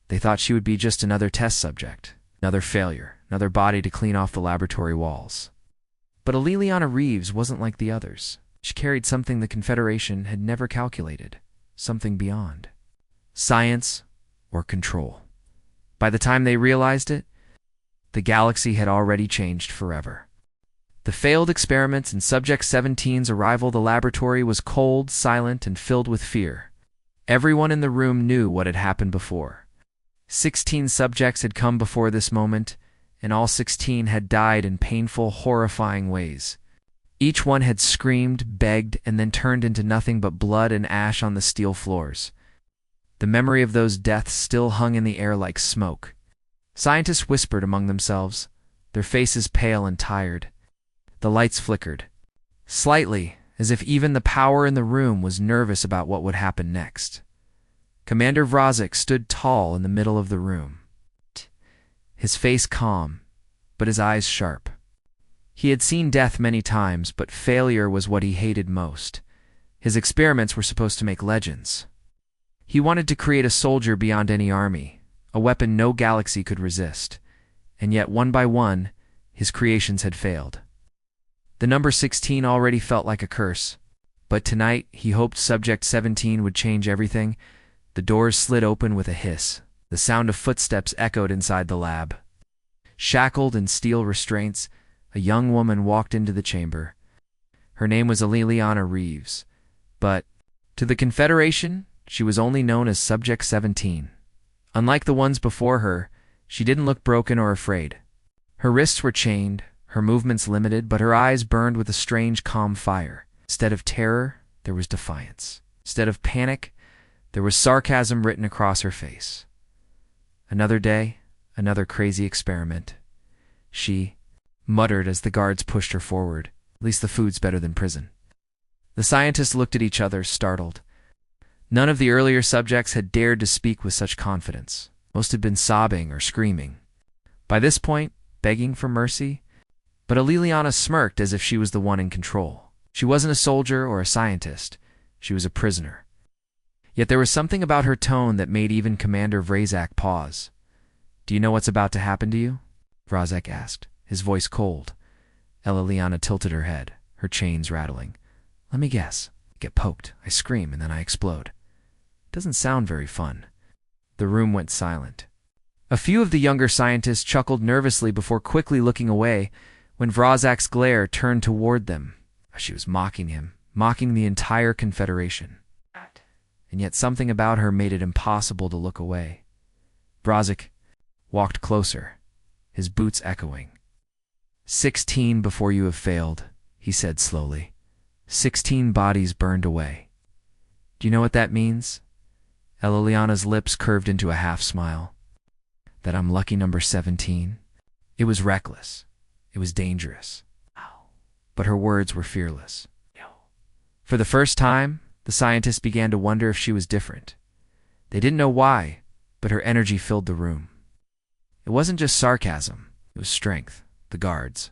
They thought she would be just another test subject, another failure, another body to clean off the laboratory walls. But Elelliana Reeves wasn't like the others. She carried something the Confederation had never calculated, something beyond. Science or control. By the time they realized it, the galaxy had already changed forever. The failed experiments and Subject 17's arrival, the laboratory was cold, silent, and filled with fear. Everyone in the room knew what had happened before. 16 subjects had come before this moment, and all 16 had died in painful, horrifying ways. Each one had screamed, begged, and then turned into nothing but blood and ash on the steel floors. The memory of those deaths still hung in the air like smoke. Scientists whispered among themselves, their faces pale and tired. The lights flickered, slightly, as if even the power in the room was nervous about what would happen next. Commander Vrozek stood tall in the middle of the room, his face calm, but his eyes sharp. He had seen death many times, but failure was what he hated most. His experiments were supposed to make legends. He wanted to create a soldier beyond any army, a weapon no galaxy could resist, and yet one by one, his creations had failed. The number 16 already felt like a curse, but tonight he hoped Subject 17 would change everything. The doors slid open with a hiss. The sound of footsteps echoed inside the lab. Shackled in steel restraints, a young woman walked into the chamber. Her name was Elelliana Reeves, but to the Confederation, she was only known as Subject 17. Unlike the ones before her, she didn't look broken or afraid. Her wrists were chained, her movements limited, but her eyes burned with a strange, calm fire. Instead of terror, there was defiance. Instead of panic, there was sarcasm written across her face. Another day, another crazy experiment. She muttered as the guards pushed her forward. At least the food's better than prison. The scientists looked at each other, startled. None of the earlier subjects had dared to speak with such confidence. Most had been sobbing or screaming. By this point, begging for mercy. But Elelliana smirked as if she was the one in control. She wasn't a soldier or a scientist. She was a prisoner. Yet there was something about her tone that made even Commander Vrozek pause. "Do you know what's about to happen to you?" Vrozek asked, his voice cold. Elelliana tilted her head, her chains rattling. "Let me guess. I get poked, I scream, and then I explode. Doesn't sound very fun." The room went silent. A few of the younger scientists chuckled nervously before quickly looking away when Vrozek's glare turned toward them. She was mocking him, mocking the entire Confederation. And yet something about her made it impossible to look away. Vrozek walked closer, his boots echoing. 16 before you have failed, he said slowly. 16 bodies burned away. Do you know what that means? Elelliana's lips curved into a half-smile. That I'm lucky number 17? It was reckless. It was dangerous. But her words were fearless. For the first time, the scientists began to wonder if she was different. They didn't know why, but her energy filled the room. It wasn't just sarcasm, it was strength. The guards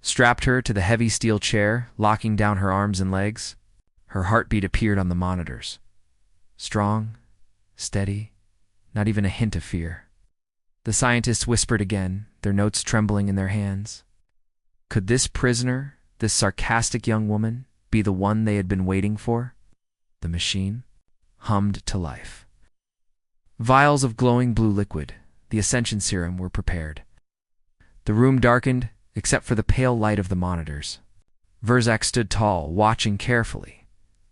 strapped her to the heavy steel chair, locking down her arms and legs. Her heartbeat appeared on the monitors. Strong, steady, not even a hint of fear. The scientists whispered again, their notes trembling in their hands. Could this prisoner, this sarcastic young woman, be the one they had been waiting for? The machine hummed to life. Vials of glowing blue liquid, the ascension serum, were prepared. The room darkened, except for the pale light of the monitors. Vrozek stood tall, watching carefully.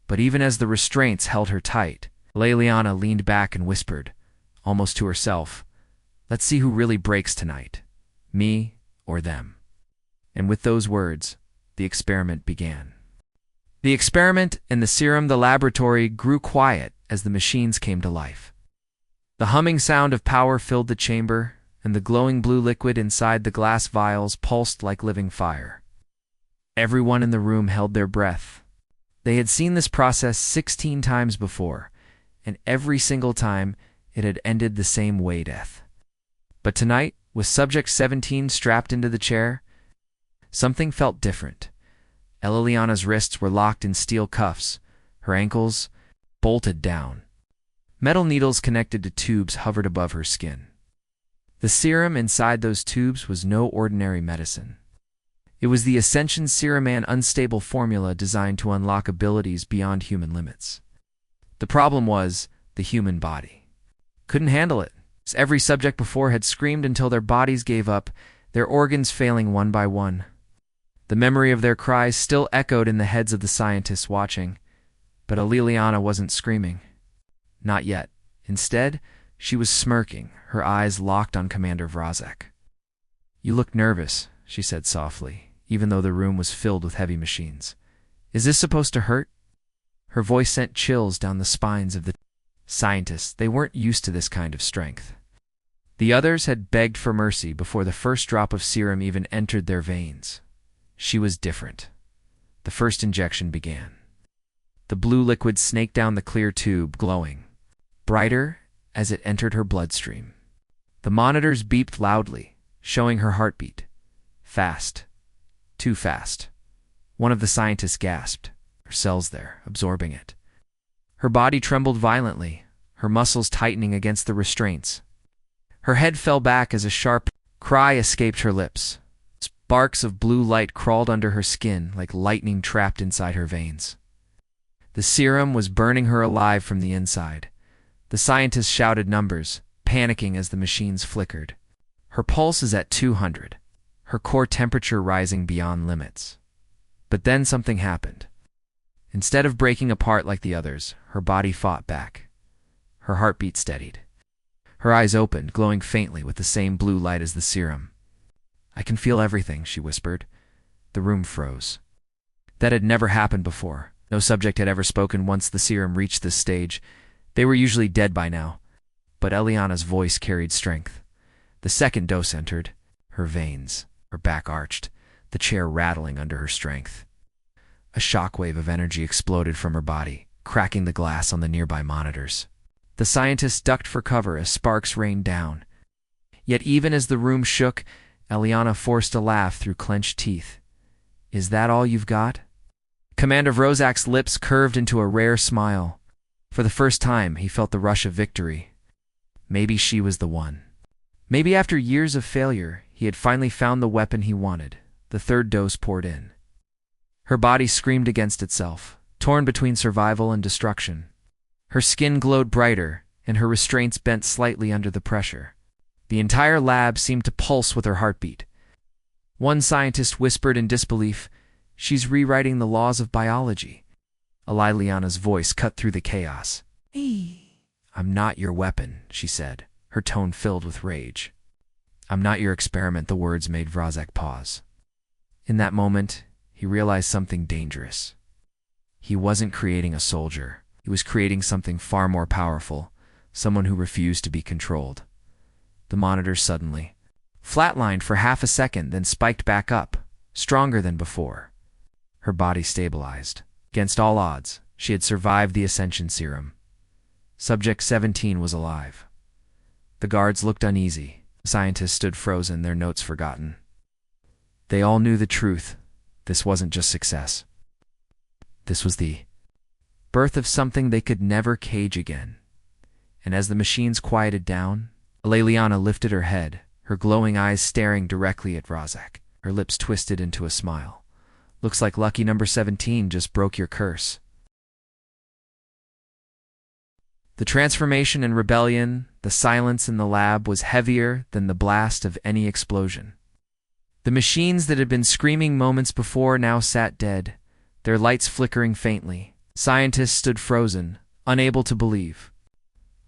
But even as the restraints held her tight, Elelliana leaned back and whispered, almost to herself, "Let's see who really breaks tonight, me or them." And with those words, the experiment began. The experiment and the serum, the laboratory, grew quiet as the machines came to life. The humming sound of power filled the chamber, and the glowing blue liquid inside the glass vials pulsed like living fire. Everyone in the room held their breath. They had seen this process 16 times before, and every single time it had ended the same way: death. But tonight, with Subject 17 strapped into the chair, something felt different. Elelliana's wrists were locked in steel cuffs, her ankles bolted down. Metal needles connected to tubes hovered above her skin. The serum inside those tubes was no ordinary medicine. It was the Ascension Serum, an unstable formula designed to unlock abilities beyond human limits. The problem was the human body couldn't handle it. Every subject before had screamed until their bodies gave up, their organs failing one by one. The memory of their cries still echoed in the heads of the scientists watching, but Elelliana wasn't screaming. Not yet. Instead, she was smirking, her eyes locked on Commander Vrozek. "You look nervous," she said softly, even though the room was filled with heavy machines. "Is this supposed to hurt?" Her voice sent chills down the spines of the scientists. They weren't used to this kind of strength. The others had begged for mercy before the first drop of serum even entered their veins. She was different. The first injection began. The blue liquid snaked down the clear tube, glowing brighter as it entered her bloodstream. The monitors beeped loudly, showing her heartbeat. Fast. Too fast. One of the scientists gasped, her cells there, absorbing it. Her body trembled violently, her muscles tightening against the restraints. Her head fell back as a sharp cry escaped her lips. Sparks of blue light crawled under her skin like lightning trapped inside her veins. The serum was burning her alive from the inside. The scientists shouted numbers, panicking as the machines flickered. Her pulse is at 200, her core temperature rising beyond limits. But then something happened. Instead of breaking apart like the others, her body fought back. Her heartbeat steadied. Her eyes opened, glowing faintly with the same blue light as the serum. "I can feel everything," she whispered. The room froze. That had never happened before. No subject had ever spoken once the serum reached this stage. They were usually dead by now. But Elelliana's voice carried strength. The second dose entered. Her veins, her back arched, the chair rattling under her strength. A shockwave of energy exploded from her body, cracking the glass on the nearby monitors. The scientists ducked for cover as sparks rained down. Yet even as the room shook, Elelliana forced a laugh through clenched teeth. "Is that all you've got?" Commander Vrozak's lips curved into a rare smile. For the first time, he felt the rush of victory. Maybe she was the one. Maybe after years of failure, he had finally found the weapon he wanted. The third dose poured in. Her body screamed against itself, torn between survival and destruction. Her skin glowed brighter, and her restraints bent slightly under the pressure. The entire lab seemed to pulse with her heartbeat. One scientist whispered in disbelief, "She's rewriting the laws of biology." Elelliana's voice cut through the chaos. "I'm not your weapon," she said, her tone filled with rage. "I'm not your experiment," the words made Vrozek pause. In that moment, he realized something dangerous. He wasn't creating a soldier. He was creating something far more powerful, someone who refused to be controlled. The monitors suddenly flatlined for half a second, then spiked back up, stronger than before. Her body stabilized. Against all odds, she had survived the Ascension Serum. Subject 17 was alive. The guards looked uneasy. The scientists stood frozen, their notes forgotten. They all knew the truth. This wasn't just success. This was the birth of something they could never cage again. And as the machines quieted down, Elelliana lifted her head, her glowing eyes staring directly at Vrozek, her lips twisted into a smile. "Looks like lucky number 17 just broke your curse." The transformation and rebellion, the silence in the lab was heavier than the blast of any explosion. The machines that had been screaming moments before now sat dead, their lights flickering faintly. Scientists stood frozen, unable to believe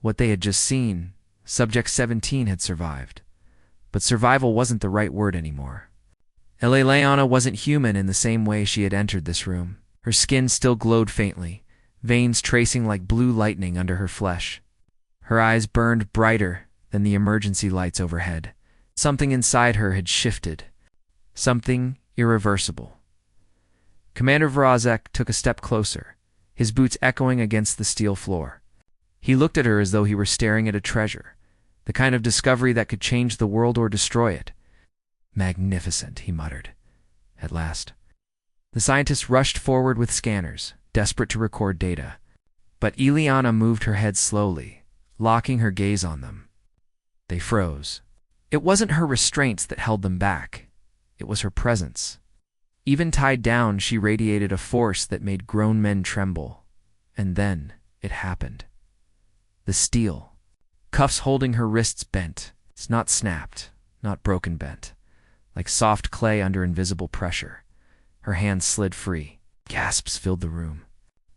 what they had just seen. Subject 17 had survived. But survival wasn't the right word anymore. Elelliana wasn't human in the same way she had entered this room. Her skin still glowed faintly, veins tracing like blue lightning under her flesh. Her eyes burned brighter than the emergency lights overhead. Something inside her had shifted. Something irreversible. Commander Vrozek took a step closer, his boots echoing against the steel floor. He looked at her as though he were staring at a treasure, the kind of discovery that could change the world or destroy it. "Magnificent," he muttered. At last. The scientists rushed forward with scanners, desperate to record data. But Elelliana moved her head slowly, locking her gaze on them. They froze. It wasn't her restraints that held them back. It was her presence. Even tied down, she radiated a force that made grown men tremble. And then it happened. The steel. Cuffs holding her wrists bent. It's not snapped, not broken bent. Like soft clay under invisible pressure. Her hands slid free. Gasps filled the room.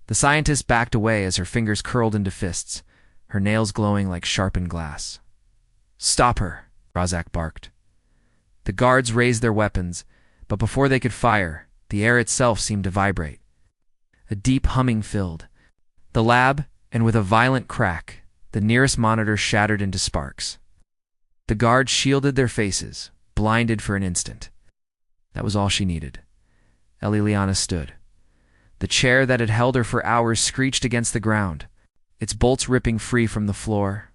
The scientist backed away as her fingers curled into fists, her nails glowing like sharpened glass. "Stop her," Razak barked. The guards raised their weapons, but before they could fire, the air itself seemed to vibrate. A deep humming filled the lab, and with a violent crack, the nearest monitor shattered into sparks. The guards shielded their faces, blinded for an instant. That was all she needed. Elelliana stood. The chair that had held her for hours screeched against the ground, its bolts ripping free from the floor.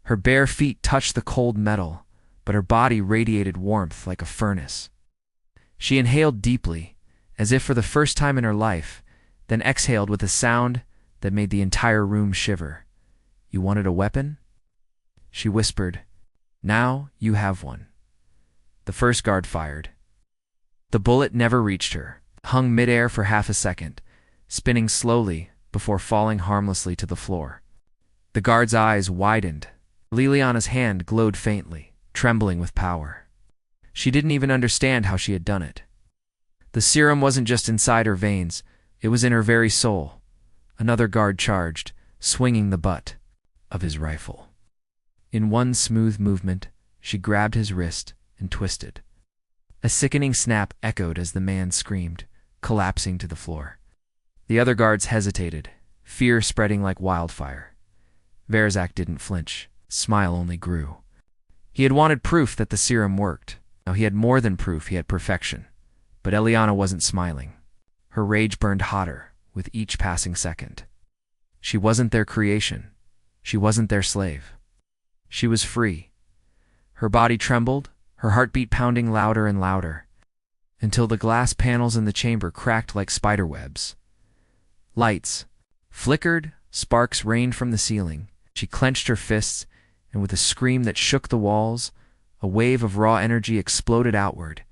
Her bare feet touched the cold metal, but her body radiated warmth like a furnace. She inhaled deeply, as if for the first time in her life, then exhaled with a sound that made the entire room shiver. "You wanted a weapon?" She whispered, "Now you have one." The first guard fired. The bullet never reached her, hung midair for half a second, spinning slowly before falling harmlessly to the floor. The guard's eyes widened. Elelliana's hand glowed faintly, trembling with power. She didn't even understand how she had done it. The serum wasn't just inside her veins, it was in her very soul. Another guard charged, swinging the butt of his rifle. In one smooth movement, she grabbed his wrist and twisted. A sickening snap echoed as the man screamed, collapsing to the floor. The other guards hesitated, fear spreading like wildfire. Verzak didn't flinch. Smile only grew. He had wanted proof that the serum worked. Now he had more than proof, he had perfection. But Elelliana wasn't smiling. Her rage burned hotter with each passing second. She wasn't their creation. She wasn't their slave. She was free. Her body trembled, her heartbeat pounding louder and louder, until the glass panels in the chamber cracked like spiderwebs. Lights flickered, sparks rained from the ceiling. She clenched her fists, and with a scream that shook the walls, a wave of raw energy exploded outward.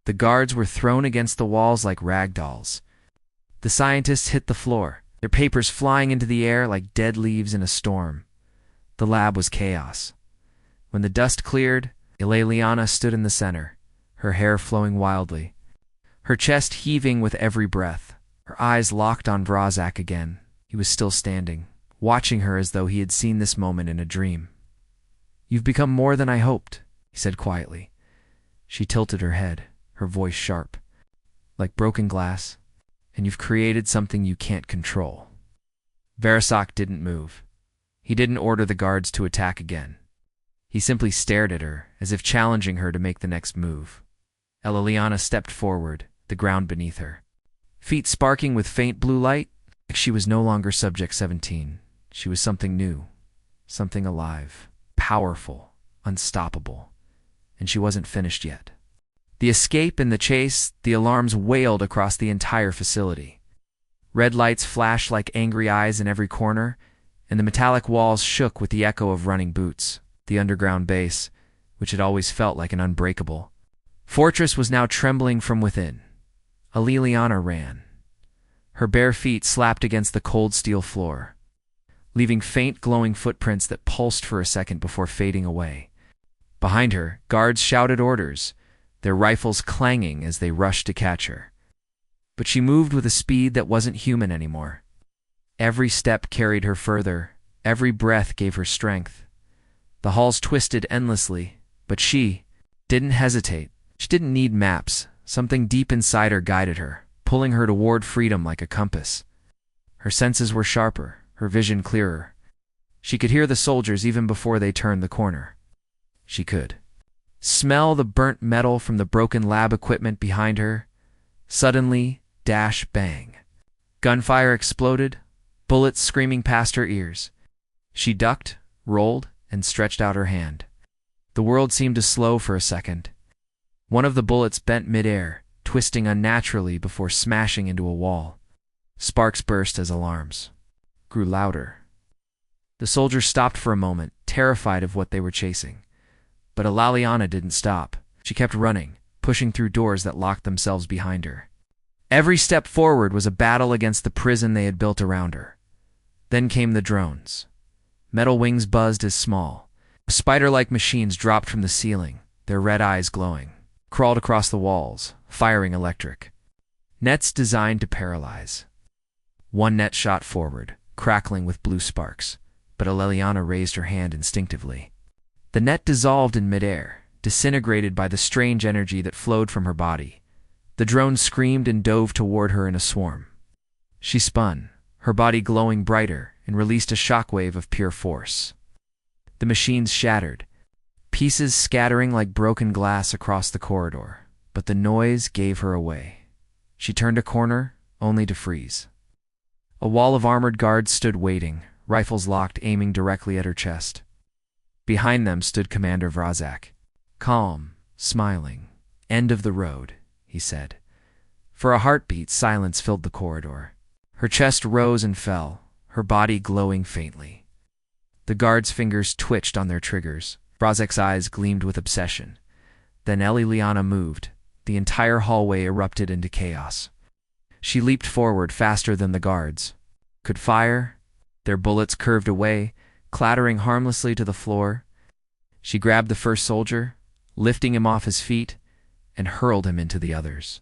The guards were thrown against the walls like rag dolls. The scientists hit the floor, their papers flying into the air like dead leaves in a storm. The lab was chaos. When the dust cleared, Elelliana stood in the center, her hair flowing wildly, her chest heaving with every breath, her eyes locked on Vrazak again. He was still standing, watching her as though he had seen this moment in a dream. "You've become more than I hoped," he said quietly. She tilted her head, her voice sharp, like broken glass, "and you've created something you can't control." Verzak didn't move. He didn't order the guards to attack again. He simply stared at her, as if challenging her to make the next move. Elelliana stepped forward, the ground beneath her. Feet sparking with faint blue light, like she was no longer Subject 17. She was something new, something alive, powerful, unstoppable. And she wasn't finished yet. The escape and the chase, the alarms wailed across the entire facility. Red lights flashed like angry eyes in every corner, and the metallic walls shook with the echo of running boots. The underground base, which had always felt like an unbreakable fortress, was now trembling from within. Elelliana ran. Her bare feet slapped against the cold steel floor, leaving faint glowing footprints that pulsed for a second before fading away. Behind her, guards shouted orders, their rifles clanging as they rushed to catch her. But she moved with a speed that wasn't human anymore. Every step carried her further, every breath gave her strength. The halls twisted endlessly, but she didn't hesitate. She didn't need maps. Something deep inside her guided her, pulling her toward freedom like a compass. Her senses were sharper, her vision clearer. She could hear the soldiers even before they turned the corner. She could smell the burnt metal from the broken lab equipment behind her. Suddenly, dash, bang. Gunfire exploded, bullets screaming past her ears. She ducked, rolled, and stretched out her hand. The world seemed to slow for a second. One of the bullets bent midair, twisting unnaturally before smashing into a wall. Sparks burst as alarms grew louder. The soldiers stopped for a moment, terrified of what they were chasing. But Elelliana didn't stop. She kept running, pushing through doors that locked themselves behind her. Every step forward was a battle against the prison they had built around her. Then came the drones. Metal wings buzzed as small. Spider-like machines dropped from the ceiling, their red eyes glowing, crawled across the walls, firing electric. Nets designed to paralyze. One net shot forward, crackling with blue sparks, but Elelliana raised her hand instinctively. The net dissolved in midair, disintegrated by the strange energy that flowed from her body. The drone screamed and dove toward her in a swarm. She spun, her body glowing brighter, and released a shockwave of pure force. The machines shattered, pieces scattering like broken glass across the corridor, but the noise gave her away. She turned a corner, only to freeze. A wall of armored guards stood waiting, rifles locked, aiming directly at her chest. Behind them stood Commander Vrazak, calm, smiling. "End of the road," he said. For a heartbeat, silence filled the corridor. Her chest rose and fell, her body glowing faintly. The guards' fingers twitched on their triggers. Vrazak's eyes gleamed with obsession. Then Elelliana moved. The entire hallway erupted into chaos. She leaped forward faster than the guards. Could fire? Their bullets curved away, clattering harmlessly to the floor. She grabbed the first soldier, lifting him off his feet, and hurled him into the others.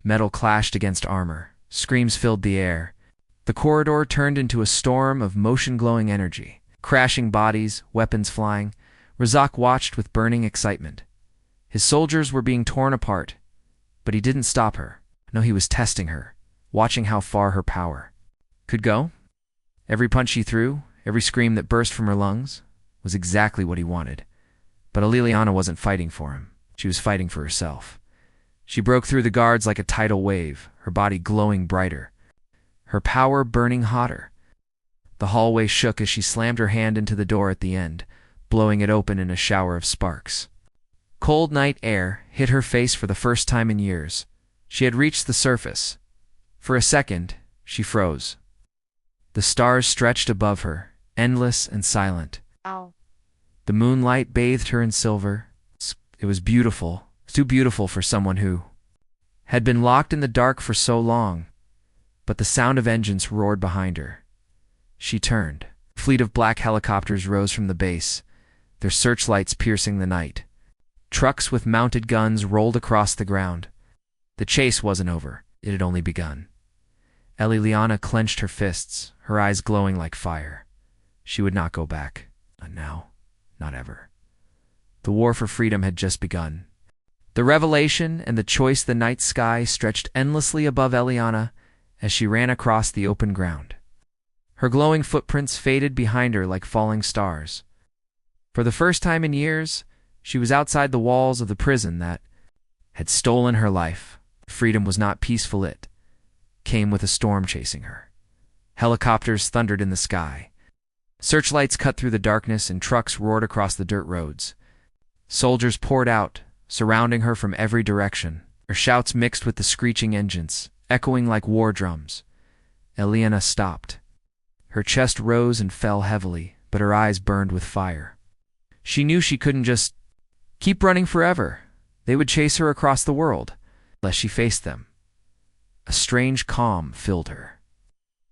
Metal clashed against armor. Screams filled the air. The corridor turned into a storm of motion-glowing energy. Crashing bodies, weapons flying. Vrazak watched with burning excitement. His soldiers were being torn apart, but he didn't stop her. No, he was testing her, watching how far her power could go. Every punch she threw, every scream that burst from her lungs, was exactly what he wanted. But Elelliana wasn't fighting for him. She was fighting for herself. She broke through the guards like a tidal wave, her body glowing brighter, her power burning hotter. The hallway shook as she slammed her hand into the door at the end, blowing it open in a shower of sparks. Cold night air hit her face for the first time in years. She had reached the surface. For a second, she froze. The stars stretched above her, endless and silent. Ow. The moonlight bathed her in silver. It was beautiful, too beautiful for someone who had been locked in the dark for so long. But the sound of engines roared behind her. She turned. A fleet of black helicopters rose from the base, their searchlights piercing the night. Trucks with mounted guns rolled across the ground. The chase wasn't over. It had only begun. Elelliana clenched her fists, her eyes glowing like fire. She would not go back. Not now. Not ever. The war for freedom had just begun. The revelation and the choice the night sky stretched endlessly above Elelliana as she ran across the open ground. Her glowing footprints faded behind her like falling stars. For the first time in years, she was outside the walls of the prison that had stolen her life. Freedom was not peaceful. It came with a storm chasing her. Helicopters thundered in the sky. Searchlights cut through the darkness and trucks roared across the dirt roads. Soldiers poured out, surrounding her from every direction. Her shouts mixed with the screeching engines, echoing like war drums. Elelliana stopped. Her chest rose and fell heavily, but her eyes burned with fire. She knew she couldn't just keep running forever. They would chase her across the world, unless she faced them. A strange calm filled her.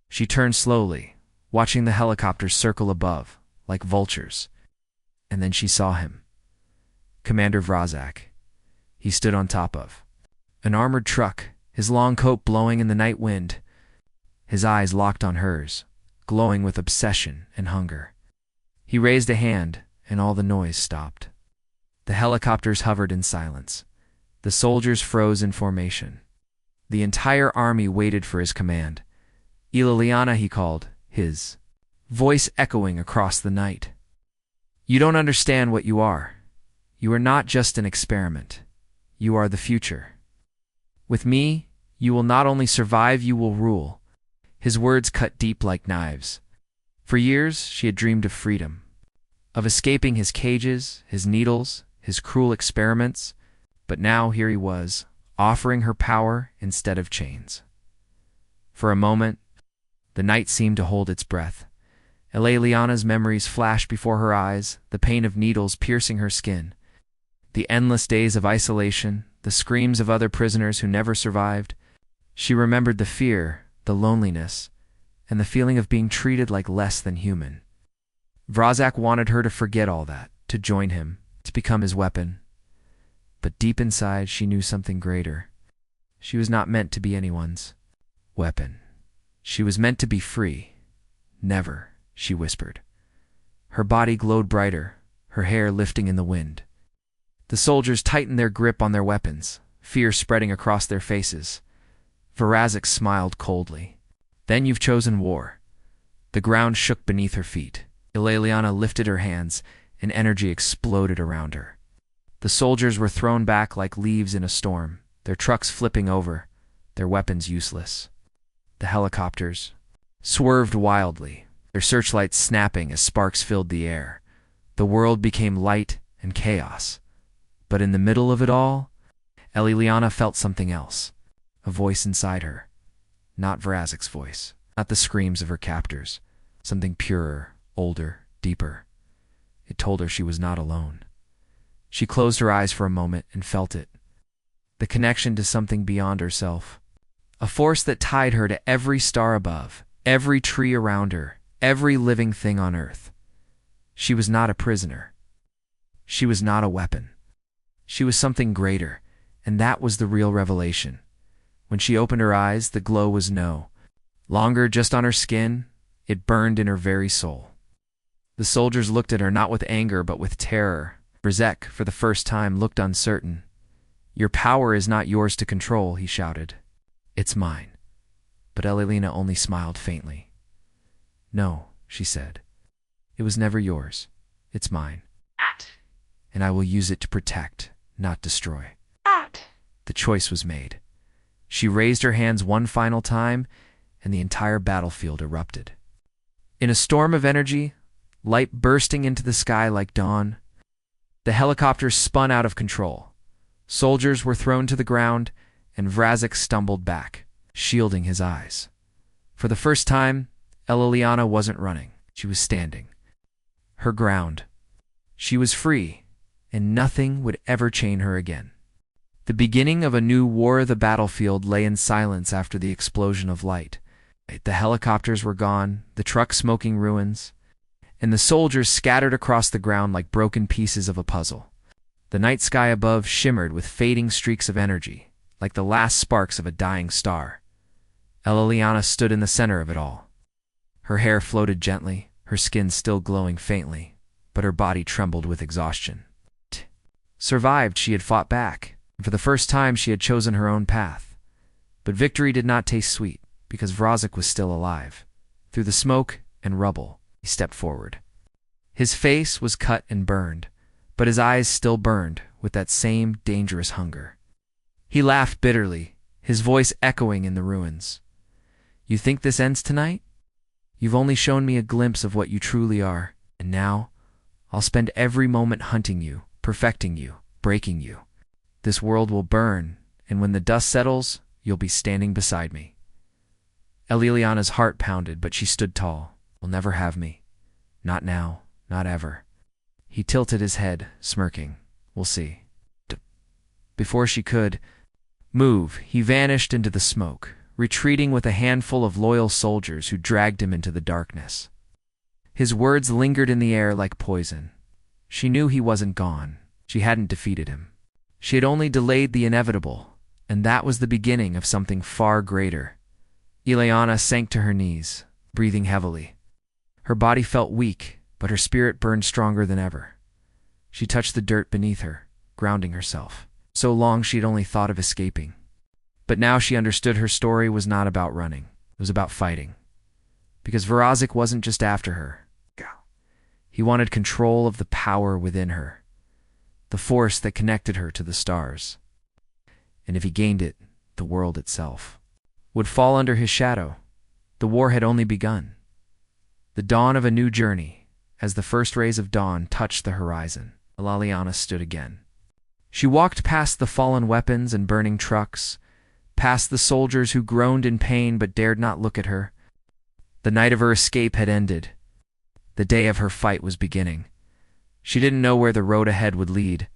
She turned slowly, watching the helicopters circle above, like vultures. And then she saw him. Commander Vrazak. He stood on top of an armored truck, his long coat blowing in the night wind. His eyes locked on hers, glowing with obsession and hunger. He raised a hand, and all the noise stopped. The helicopters hovered in silence. The soldiers froze in formation. The entire army waited for his command. Elelliana, he called, his voice echoing across the night. You don't understand what you are. You are not just an experiment. You are the future. With me, you will not only survive, you will rule. His words cut deep like knives. For years, she had dreamed of freedom, of escaping his cages, his needles, his cruel experiments, but now here he was, offering her power instead of chains. For a moment, the night seemed to hold its breath. Elelliana's memories flashed before her eyes, the pain of needles piercing her skin, the endless days of isolation, the screams of other prisoners who never survived. She remembered the fear, the loneliness, and the feeling of being treated like less than human. Vrazak wanted her to forget all that, to join him, to become his weapon. But deep inside, she knew something greater. She was not meant to be anyone's weapon. She was meant to be free. Never, she whispered. Her body glowed brighter, her hair lifting in the wind. The soldiers tightened their grip on their weapons, fear spreading across their faces. Vrazak smiled coldly. Then you've chosen war. The ground shook beneath her feet. Elelliana lifted her hands, and energy exploded around her. The soldiers were thrown back like leaves in a storm, their trucks flipping over, their weapons useless. The helicopters swerved wildly, their searchlights snapping as sparks filled the air. The world became light and chaos. But in the middle of it all, Elelliana felt something else, a voice inside her. Not Vrazak's voice, not the screams of her captors, something purer, older, deeper. It told her she was not alone. She closed her eyes for a moment and felt it. The connection to something beyond herself. A force that tied her to every star above, every tree around her, every living thing on earth. She was not a prisoner. She was not a weapon. She was something greater, and that was the real revelation. When she opened her eyes, the glow was no longer just on her skin, it burned in her very soul. The soldiers looked at her not with anger but with terror. Vrazak, for the first time, looked uncertain. "Your power is not yours to control," he shouted. "It's mine." But Elelliana only smiled faintly. "No," she said. "It was never yours. It's mine. And I will use it to protect, not destroy." The choice was made. She raised her hands one final time, and the entire battlefield erupted. In a storm of energy, light bursting into the sky like dawn, the helicopters spun out of control. Soldiers were thrown to the ground, and Vrazak stumbled back, shielding his eyes. For the first time, Elelliana wasn't running. She was standing. Her ground. She was free, and nothing would ever chain her again. The beginning of a new war. The battlefield lay in silence after the explosion of light. The helicopters were gone, the truck smoking ruins, and the soldiers scattered across the ground like broken pieces of a puzzle. The night sky above shimmered with fading streaks of energy, like the last sparks of a dying star. Elelliana stood in the center of it all. Her hair floated gently, her skin still glowing faintly, but her body trembled with exhaustion. Survived, she had fought back. For the first time, she had chosen her own path. But victory did not taste sweet, because Vrazak was still alive. Through the smoke and rubble, he stepped forward. His face was cut and burned, but his eyes still burned with that same dangerous hunger. He laughed bitterly, his voice echoing in the ruins. "You think this ends tonight? You've only shown me a glimpse of what you truly are, and now I'll spend every moment hunting you, perfecting you, breaking you. This world will burn, and when the dust settles, you'll be standing beside me." Elelliana's heart pounded, but she stood tall. "You'll never have me. Not now, not ever." He tilted his head, smirking. "We'll see." Before she could move, he vanished into the smoke, retreating with a handful of loyal soldiers who dragged him into the darkness. His words lingered in the air like poison. She knew he wasn't gone. She hadn't defeated him. She had only delayed the inevitable, and that was the beginning of something far greater. Elelliana sank to her knees, breathing heavily. Her body felt weak, but her spirit burned stronger than ever. She touched the dirt beneath her, grounding herself. So long she had only thought of escaping. But now she understood her story was not about running. It was about fighting. Because Vrazak wasn't just after her. He wanted control of the power within her, the force that connected her to the stars. And if he gained it, the world itself would fall under his shadow. The war had only begun. The dawn of a new journey. As the first rays of dawn touched the horizon, Elelliana stood again. She walked past the fallen weapons and burning trucks, past the soldiers who groaned in pain but dared not look at her. The night of her escape had ended. The day of her fight was beginning. She didn't know where the road ahead would lead.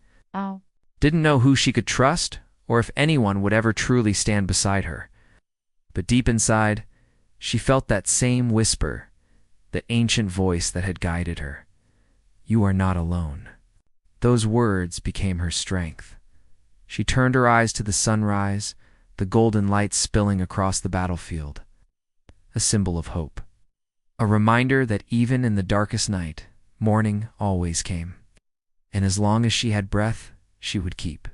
Didn't know who she could trust, or if anyone would ever truly stand beside her. But deep inside, she felt that same whisper, the ancient voice that had guided her. You are not alone. Those words became her strength. She turned her eyes to the sunrise, the golden light spilling across the battlefield. A symbol of hope. A reminder that even in the darkest night, morning always came. And as long as she had breath, she would keep.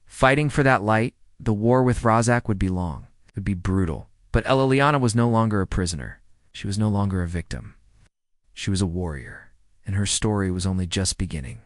Fighting for that light, the war with Razak would be long. It would be brutal. But Elelliana was no longer a prisoner. She was no longer a victim. She was a warrior, and her story was only just beginning.